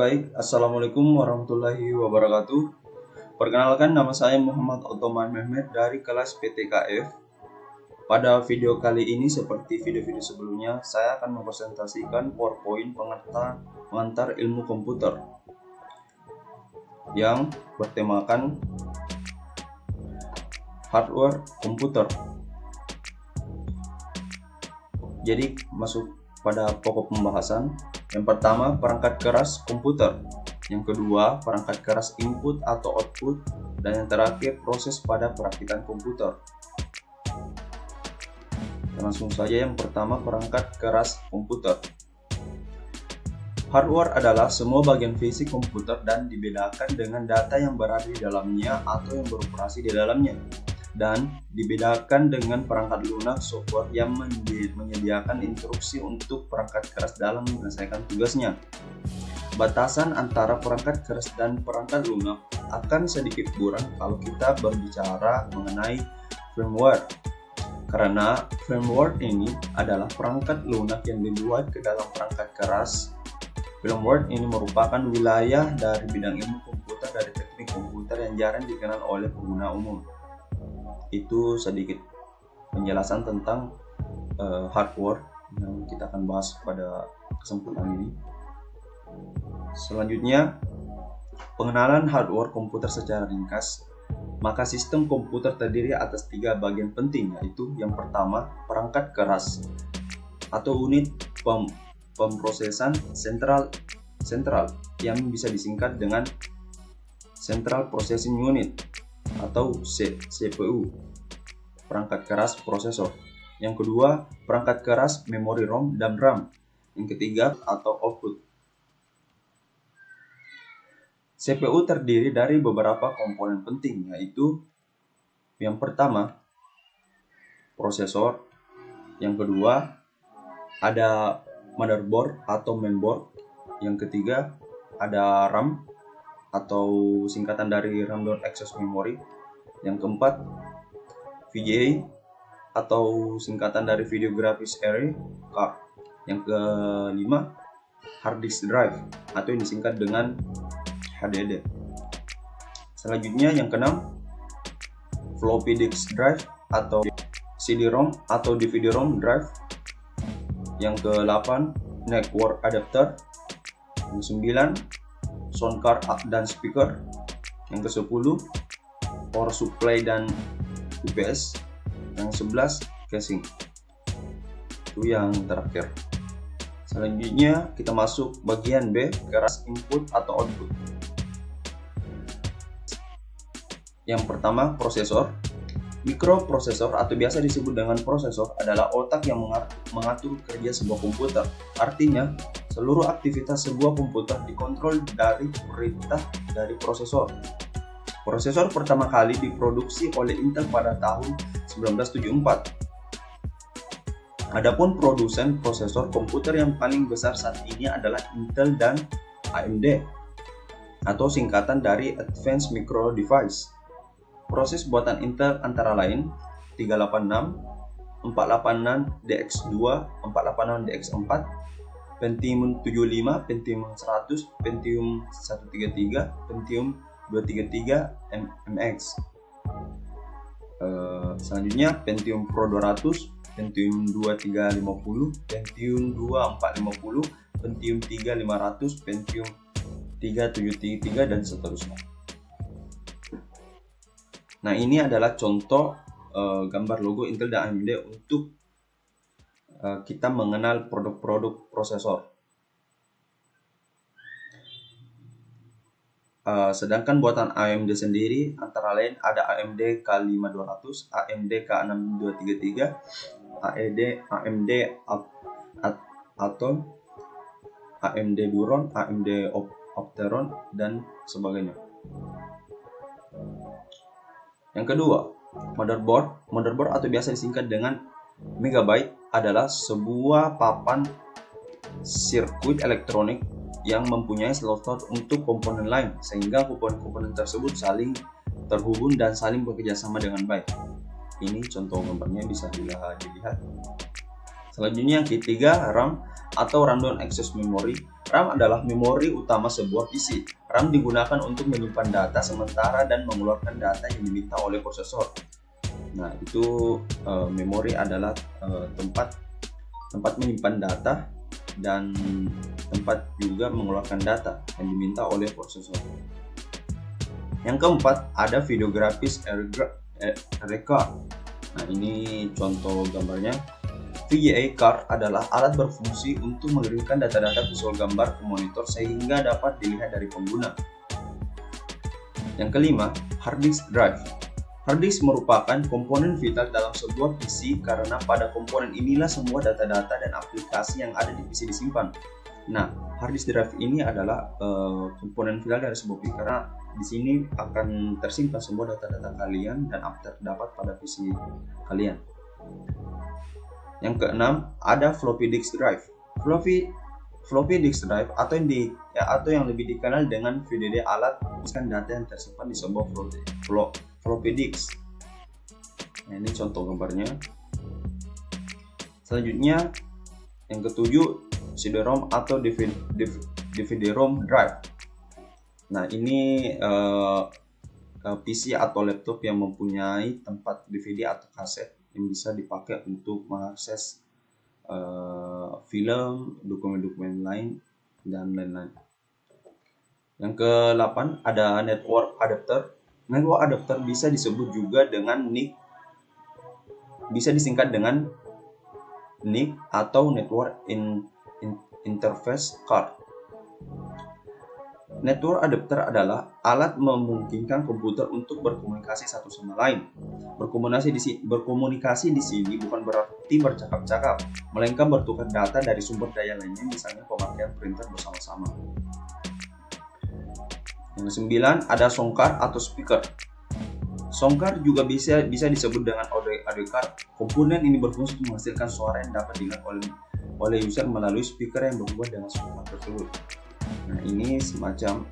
Baik. Assalamualaikum warahmatullahi wabarakatuh. Perkenalkan, nama saya Muhammad Ottoman Mehmet dari kelas PTKF. Pada video kali ini, seperti video-video sebelumnya, saya akan mempresentasikan PowerPoint pengantar ilmu komputer yang bertemakan hardware komputer. Jadi masuk pada pokok pembahasan. Yang pertama, perangkat keras komputer. Yang kedua, perangkat keras input atau output. Dan yang terakhir, proses pada perakitan komputer. Langsung saja, yang pertama, perangkat keras komputer. Hardware adalah semua bagian fisik komputer dan dibedakan dengan data yang berada di dalamnya atau yang beroperasi di dalamnya. Dan dibedakan dengan perangkat lunak software yang menyediakan instruksi untuk perangkat keras dalam menyelesaikan tugasnya. Batasan antara perangkat keras dan perangkat lunak akan sedikit kurang kalau kita berbicara mengenai firmware, karena firmware ini adalah perangkat lunak yang dibuat ke dalam perangkat keras. Firmware ini merupakan wilayah dari bidang ilmu komputer dari teknik komputer yang jarang dikenal oleh pengguna umum. Itu sedikit penjelasan tentang hardware yang kita akan bahas pada kesempatan ini. Selanjutnya, pengenalan hardware komputer secara ringkas. Maka sistem komputer terdiri atas 3 bagian penting, yaitu yang pertama, perangkat keras atau unit pemrosesan sentral yang bisa disingkat dengan Central Processing Unit atau CPU, perangkat keras prosesor. Yang kedua, perangkat keras memori ROM dan RAM. Yang ketiga, atau output. CPU terdiri dari beberapa komponen penting, yaitu yang pertama, prosesor. Yang kedua, ada motherboard atau mainboard. Yang ketiga, ada RAM atau singkatan dari RAM Don't Access Memory. Yang keempat, VGA atau singkatan dari Video Graphics Array Card. Yang kelima, hard disk drive atau yang disingkat dengan HDD. Selanjutnya yang keenam, floppy disk drive atau CD-ROM atau DVD-ROM drive. Yang ke-8, network adapter. Yang 9, sound card dan speaker. Yang ke-10, power supply dan UPS. Yang 11, casing. Itu yang terakhir. Selanjutnya kita masuk bagian B, keras input atau output. Yang pertama, prosesor. Mikroprosesor atau biasa disebut dengan prosesor adalah otak yang mengatur kerja sebuah komputer. Artinya, seluruh aktivitas sebuah komputer dikontrol dari perintah dari prosesor. Prosesor pertama kali diproduksi oleh Intel pada tahun 1974. Adapun produsen prosesor komputer yang paling besar saat ini adalah Intel dan AMD atau singkatan dari Advanced Micro Device. Proses buatan Intel antara lain 386, 486 DX2, 486 DX4, Pentium 75, Pentium 100, Pentium 133, Pentium 233 MX. Selanjutnya Pentium Pro 200, Pentium 2350, Pentium 2450, Pentium 3500, Pentium 3733 dan seterusnya. Nah, ini adalah contoh gambar logo Intel dan AMD untuk kita mengenal produk-produk prosesor. Sedangkan buatan AMD sendiri antara lain ada AMD K5200, AMD K6233, AMD Atom, AMD Duron, AMD Opteron dan sebagainya. Yang kedua, motherboard. Motherboard atau biasa disingkat dengan megabyte adalah sebuah papan sirkuit elektronik yang mempunyai slot untuk komponen lain, sehingga komponen-komponen tersebut saling terhubung dan saling bekerja sama dengan baik. Ini contoh gambarnya bisa dilihat. Selanjutnya yang ketiga, RAM atau Random Access Memory RAM adalah memori utama sebuah PC. RAM digunakan untuk menyimpan data sementara dan mengeluarkan data yang diminta oleh prosesor. Nah, itu memori adalah tempat menyimpan data dan tempat juga mengeluarkan data yang diminta oleh prosesor. Yang keempat, ada video grafis card. Nah, ini contoh gambarnya. VGA card adalah alat berfungsi untuk mengirimkan data-data visual gambar ke monitor sehingga dapat dilihat dari pengguna. Yang kelima, hard disk drive. Hard disk merupakan komponen vital dalam sebuah PC karena pada komponen inilah semua data-data dan aplikasi yang ada di PC disimpan. Nah, hard disk drive ini adalah komponen vital dari sebuah PC karena di sini akan tersimpan semua data-data kalian dan terdapat pada PC kalian. Yang keenam, ada floppy disk drive. Floppy disk drive atau yang lebih dikenal dengan VDD, alat menyimpan data yang tersimpan di sebuah floppy disk. Nah, ini contoh gambarnya. Selanjutnya, yang ketujuh, CD-ROM atau DVD-ROM drive. Nah, ini PC atau laptop yang mempunyai tempat DVD atau kaset yang bisa dipakai untuk mengakses film, dokumen-dokumen lain, dan lain-lain. Yang ke-8 ada network adapter. Network adapter bisa disebut juga dengan NIC, bisa disingkat dengan NIC atau Network Interface Card. Network adapter adalah alat memungkinkan komputer untuk berkomunikasi satu sama lain. Berkomunikasi di sini bukan berarti bercakap-cakap, melainkan bertukar data dari sumber daya lainnya, misalnya pemakaian printer bersama-sama. Yang ke-9 ada sound card atau speaker. Sound card juga bisa disebut dengan audio card. Komponen ini berfungsi untuk menghasilkan suara yang dapat didengar oleh user melalui speaker yang berhubungan dengan sound card tersebut. Nah, ini semacam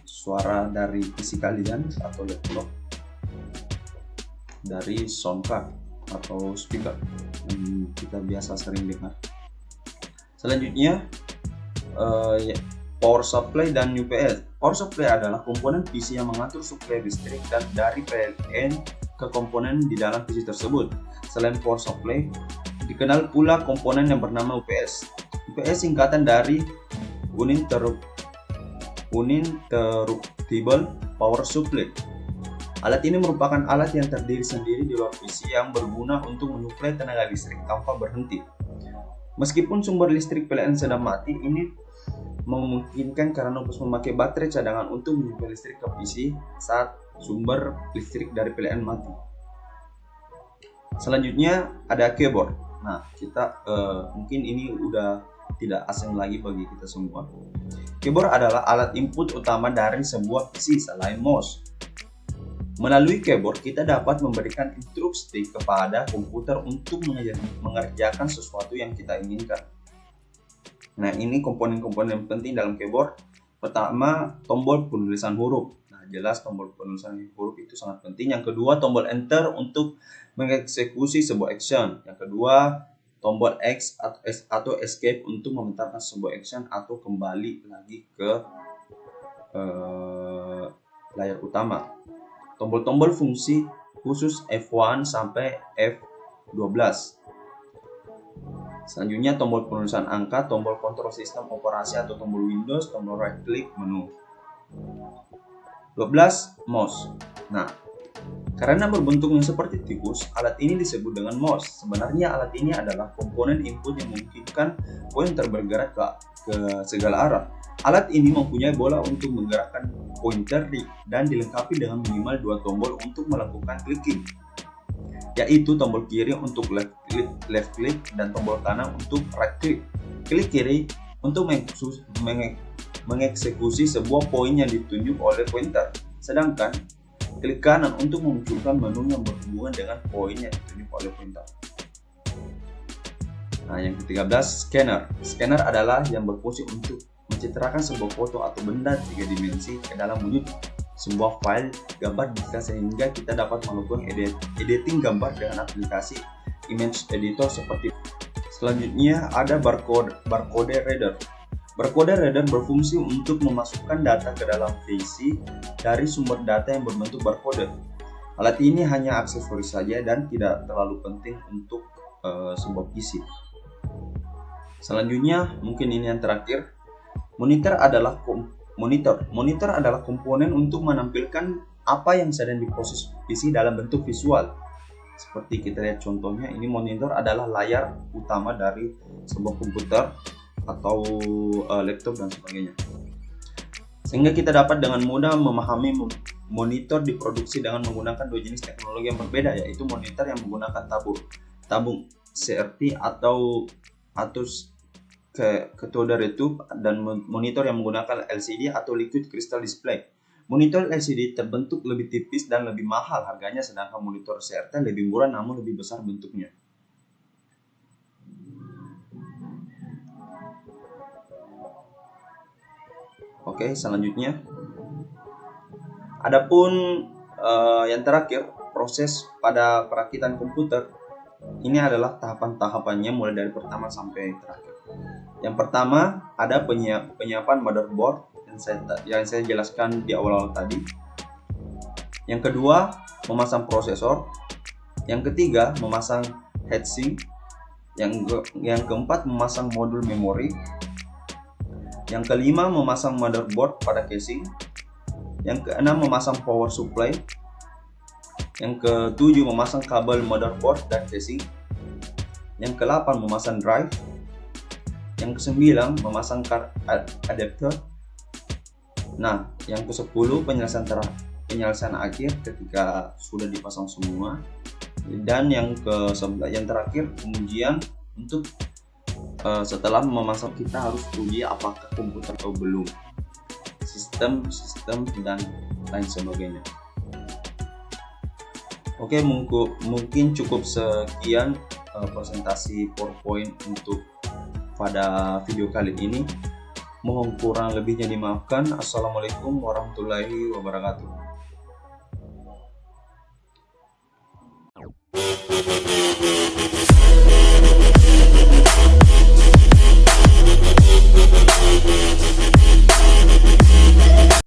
suara dari PC kalian atau laptop dari sound card atau speaker yang kita biasa sering dengar. Selanjutnya, power supply dan UPS. Power supply adalah komponen PC yang mengatur suplai listrik dan dari PLN ke komponen di dalam PC tersebut. Selain power supply, dikenal pula komponen yang bernama UPS. UPS singkatan dari Uninterruptible Power Supply. Alat ini merupakan alat yang terdiri sendiri di luar PC yang berguna untuk menyuplai tenaga listrik tanpa berhenti. Meskipun sumber listrik PLN sedang mati, ini memungkinkan karena harus memakai baterai cadangan untuk menyuplai listrik ke PC saat sumber listrik dari PLN mati. Selanjutnya ada keyboard. Nah, kita mungkin ini udah tidak asing lagi bagi kita semua. Keyboard adalah alat input utama dari sebuah PC selain mouse. Melalui keyboard, kita dapat memberikan instruksi kepada komputer untuk mengerjakan sesuatu yang kita inginkan. Nah, ini komponen-komponen penting dalam keyboard. Pertama, tombol penulisan huruf. Nah, jelas tombol penulisan huruf itu sangat penting. Yang kedua, tombol enter untuk mengeksekusi sebuah action. Yang kedua, tombol X atau escape untuk mementarkan sebuah action atau kembali lagi ke layar utama. Tombol-tombol fungsi khusus F1 sampai F12. Selanjutnya tombol penulisan angka, tombol kontrol sistem operasi atau tombol Windows, tombol right click menu. 12. Mouse. Nah, karena berbentuknya seperti tikus, alat ini disebut dengan mouse. Sebenarnya alat ini adalah komponen input yang memungkinkan pointer bergerak ke segala arah. Alat ini mempunyai bola untuk menggerakkan pointer dan dilengkapi dengan minimal 2 tombol untuk melakukan clicking, yaitu tombol kiri untuk left click dan tombol kanan untuk right click. Klik kiri untuk mengeksekusi sebuah poin yang ditunjuk oleh pointer, sedangkan klik kanan untuk memunculkan menu yang berhubungan dengan poin yang ditunjuk oleh pointer. Nah, yang ke-13, scanner. Scanner adalah yang berfungsi untuk mencitrakan sebuah foto atau benda 3 dimensi ke dalam wujud sebuah file gambar digital sehingga kita dapat melakukan editing gambar dengan aplikasi image editor seperti Selanjutnya ada barcode reader. Barcode reader berfungsi untuk memasukkan data ke dalam PC dari sumber data yang berbentuk barcode. Alat ini hanya aksesoris saja dan tidak terlalu penting untuk sebuah PC. Selanjutnya, mungkin ini yang terakhir, monitor adalah komponen untuk menampilkan apa yang sedang diproses PC dalam bentuk visual. Seperti kita lihat contohnya, ini monitor adalah layar utama dari sebuah komputer atau laptop dan sebagainya. Sehingga kita dapat dengan mudah memahami monitor diproduksi dengan menggunakan dua jenis teknologi yang berbeda, yaitu monitor yang menggunakan tabung CRT atau cathode ray tube, dan monitor yang menggunakan LCD atau liquid crystal display. Monitor LCD terbentuk lebih tipis dan lebih mahal harganya, sedangkan monitor CRT lebih murah namun lebih besar bentuknya. Oke, selanjutnya. Adapun yang terakhir, proses pada perakitan komputer. Ini adalah tahapan-tahapannya mulai dari pertama sampai terakhir. Yang pertama ada penyiapan motherboard yang saya jelaskan di awal-awal tadi. Yang kedua, memasang prosesor. Yang ketiga, memasang heatsink. Yang keempat, memasang modul memori. Yang kelima, memasang motherboard pada casing. Yang keenam, memasang power supply. Yang ketujuh, memasang kabel motherboard dan casing. Yang kedelapan, memasang drive. Yang kesembilan, memasang card adapter. Nah, yang ke-10 penyelesaian akhir ketika sudah dipasang semua. Dan yang ke-11 yang terakhir, pengujian untuk setelah memasang kita harus uji apakah komputer atau belum, sistem dan lain sebagainya. Oke, mungkin cukup sekian presentasi PowerPoint untuk pada video kali ini. Mohon kurang lebihnya dimaafkan. Assalamualaikum warahmatullahi wabarakatuh.